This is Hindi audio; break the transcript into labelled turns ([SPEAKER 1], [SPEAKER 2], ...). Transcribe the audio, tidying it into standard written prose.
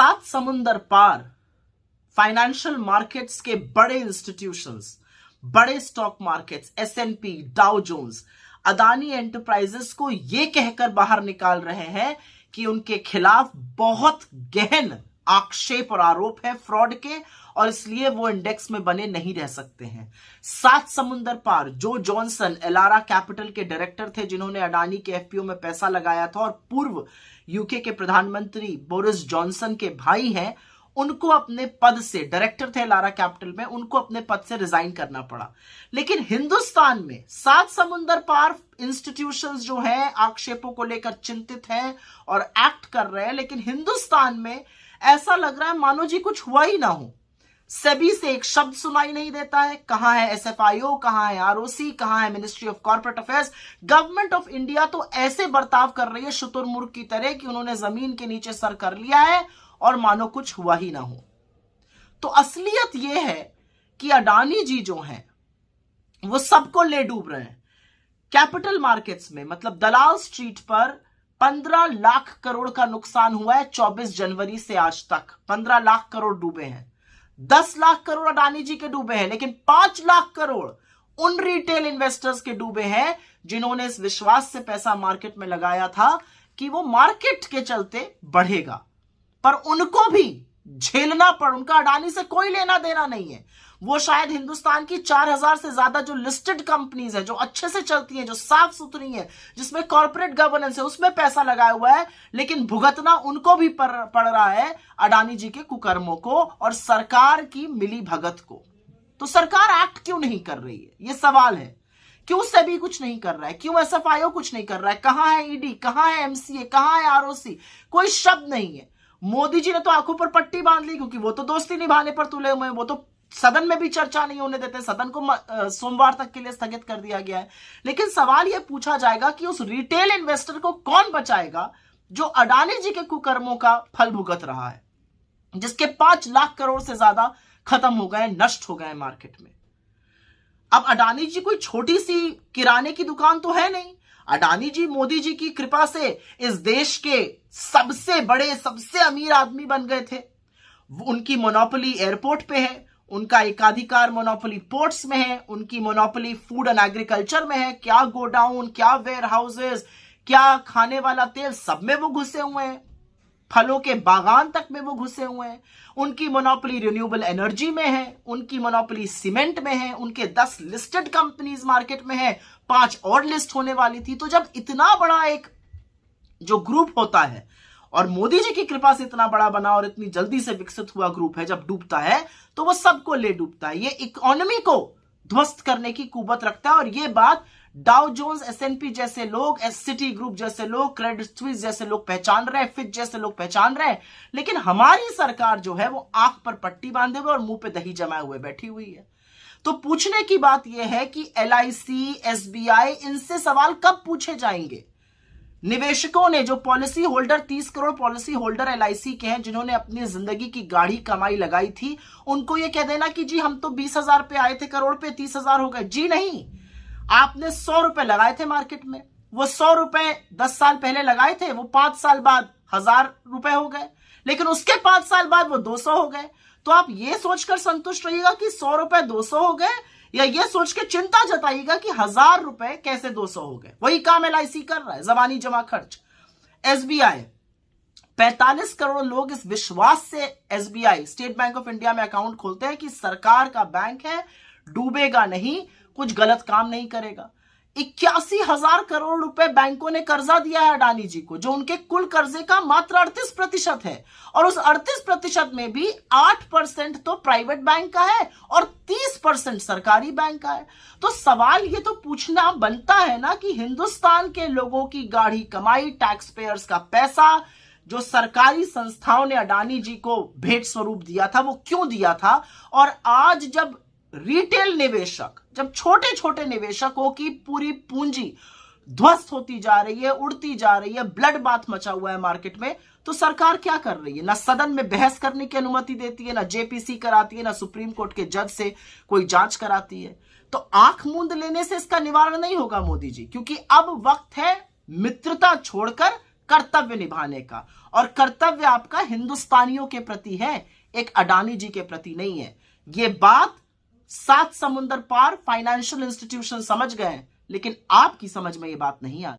[SPEAKER 1] सात समुंदर पार फाइनेंशियल मार्केट्स के बड़े इंस्टीट्यूशंस, बड़े stock markets, S&P, Dow Jones Adani enterprises को यह कहकर बाहर निकाल रहे हैं कि उनके खिलाफ बहुत गहन आक्षेप और आरोप है फ्रॉड के, और इसलिए वो इंडेक्स में बने नहीं रह सकते हैं। सात समुंदर पार जो जॉनसन एलारा कैपिटल के डायरेक्टर थे, जिन्होंने अडानी के FPO में पैसा लगाया था और पूर्व यूके के प्रधानमंत्री बोरिस जॉनसन के भाई हैं, उनको अपने पद से, डायरेक्टर थे एलारा कैपिटल में, उनको अपने पद से रिजाइन करना पड़ा। लेकिन हिंदुस्तान में सात समुंदर पार इंस्टीट्यूशंस जो हैं आक्षेपों को लेकर चिंतित हैं और एक्ट कर रहे हैं, लेकिन हिंदुस्तान में ऐसा लग रहा है मानो जी कुछ हुआ ही ना हो। सेबी से एक शब्द सुनाई नहीं देता है। कहां है SFIO, कहां है ROC, कहां है ministry of corporate affairs. Government of India तो ऐसे बर्ताव कर रही है शुतुरमुर्ग की तरह कि उन्होंने जमीन के नीचे सर कर लिया है और मानो कुछ हुआ ही ना हो। तो असलियत यह है कि अडानी जी जो हैं वो सबको ले डूब रहे हैं। कैपिटल मार्केट्स में, मतलब दलाल स्ट्रीट पर 15 लाख करोड़ का नुकसान हुआ है 24 जनवरी से आज तक। 15 लाख करोड़ डूबे हैं। 10 लाख करोड़ अडानी जी के डूबे हैं, लेकिन 5 लाख करोड़ उन रिटेल इन्वेस्टर्स के डूबे हैं जिन्होंने इस विश्वास से पैसा मार्केट में लगाया था कि वो मार्केट के चलते बढ़ेगा, पर उनको भी झेलना पड़। उनका अडानी से कोई लेना देना नहीं है। वो शायद हिंदुस्तान की 4000 से ज्यादा जो लिस्टेड कंपनीज है, जो अच्छे से चलती हैं, जो साफ सुथरी हैं, जिसमें कॉर्पोरेट गवर्नेंस है, उसमें पैसा लगाया हुआ है, लेकिन भुगतना उनको भी पड़ रहा है अडानी जी के कुकर्मों को और सरकार की मिली भगत को। तो सरकार एक्ट क्यों नहीं कर रही है, ये सवाल है। क्यों सेबी कुछ नहीं कर रहा है, क्यों SFIO कुछ नहीं कर रहा है, कहां है ED, कहां है MCA, कहां है ROC, कोई शब्द नहीं है। मोदी जी ने तो आंखों पर पट्टी बांध ली, क्योंकि वो तो दोस्ती निभाने पर तुले हुए हैं। वो तो सदन में भी चर्चा नहीं होने देते, सदन को सोमवार तक के लिए स्थगित कर दिया गया है। लेकिन सवाल यह पूछा जाएगा कि उस रिटेल इन्वेस्टर को कौन बचाएगा जो अडानी जी के कुकर्मों का फल भुगत रहा है, जिसके 5 लाख करोड़ से ज्यादा खत्म हो गए, नष्ट हो गए मार्केट में। अब अडानी जी कोई छोटी सी किराने की दुकान तो है नहीं। अडानी जी मोदी जी की कृपा से इस देश के सबसे बड़े, सबसे अमीर आदमी बन गए थे। उनकी मोनोपोली एयरपोर्ट पे है, उनका एकाधिकार मोनोपोली पोर्ट्स में है, उनकी मोनोपोली फूड एंड एग्रीकल्चर में है। क्या गोडाउन, क्या वेयर हाउसेज, क्या खाने वाला तेल, सब में वो घुसे हुए हैं। फलों के बागान तक में वो घुसे हुए हैं। उनकी मोनोपोली रिन्यूएबल एनर्जी में है, उनकी मोनोपोली सीमेंट में है, उनके 10 लिस्टेड कंपनीज मार्केट में है, 5 और लिस्ट होने वाली थी। तो जब इतना बड़ा एक जो ग्रुप होता है और मोदी जी की कृपा से इतना बड़ा बना और इतनी जल्दी से विकसित हुआ ग्रुप है, जब डूबता है तो वो सबको ले डूबता है। ये इकोनॉमी को ध्वस्त करने की कुवत रखता है। और ये बात डाउ जोन्स, S&P जैसे लोग, सिटी ग्रुप जैसे लोग, क्रेडिट स्विस जैसे लोग पहचान रहे हैं, फिच जैसे लोग पहचान रहे हैं। लेकिन हमारी सरकार जो है वो आंख पर पट्टी बांधे हुए और मुंह पे दही जमाए हुए बैठी हुई है। तो पूछने की बात यह है कि LIC, SBI, इनसे सवाल कब पूछे जाएंगे? निवेशकों ने, जो policy holder, 30 crore policy holder LIC के हैं, जिन्होंने अपनी जिंदगी की गाढ़ी कमाई लगाई थी, उनको यह कह देना कि जी हम तो 20,000 पे आए थे करोड़ पे, 30,000 हो गए। जी नहीं, आपने 100 रुपए लगाए थे मार्केट में। वो 100 रुपए 10 साल पहले लगाए थे, वो 5 साल बाद 1000 रुपए हो गए, लेकिन उसके 5 साल बाद वो 200 हो गए। तो आप ये सोचकर संतुष्ट रहिएगा कि 100 रुपए 200 हो गए, या ये सोच के चिंता जताइएगा कि 1000 रुपए कैसे 200 हो गए। वही काम LIC कर रहा है, जबानी जमा खर्च। SBI, 45 करोड़ लोग इस विश्वास से SBI, state bank of India में अकाउंट खोलते हैं कि सरकार का बैंक है, डूबेगा नहीं, कुछ गलत काम नहीं करेगा। 81,000 करोड़ रुपए बैंकों ने कर्जा दिया है अडानी जी को, जो उनके कुल कर्जे का मात्र 38% है। और उस 38% में भी 8% तो प्राइवेट बैंक का है और 30% सरकारी बैंक का है। तो सवाल ये तो पूछना बनता है ना कि हिंदुस्तान के लोगों की गाढ़ी कमाई, टैक्स पेयर्स का पैसा, जो सरकारी संस्थाओं ने अडानी जी को भेंट स्वरूप दिया था, वो क्यों दिया था? और आज जब रिटेल निवेशक, जब छोटे छोटे निवेशकों की पूरी पूंजी ध्वस्त होती जा रही है, उड़ती जा रही है, ब्लड बाथ मचा हुआ है मार्केट में, तो सरकार क्या कर रही है? ना सदन में बहस करने की अनुमति देती है, ना JPC कराती है, ना सुप्रीम कोर्ट के जज से कोई जांच कराती है। तो आंख मूंद लेने से इसका निवारण नहीं होगा मोदी जी, क्योंकि अब वक्त है मित्रता छोड़कर कर्तव्य निभाने का, और कर्तव्य आपका हिंदुस्तानियों के प्रति है, एक अडानी जी के प्रति नहीं है। ये बात 7 समुंदर पार फाइनेंशियल इंस्टीट्यूशन समझ गए, लेकिन आपकी समझ में ये बात नहीं आ रही।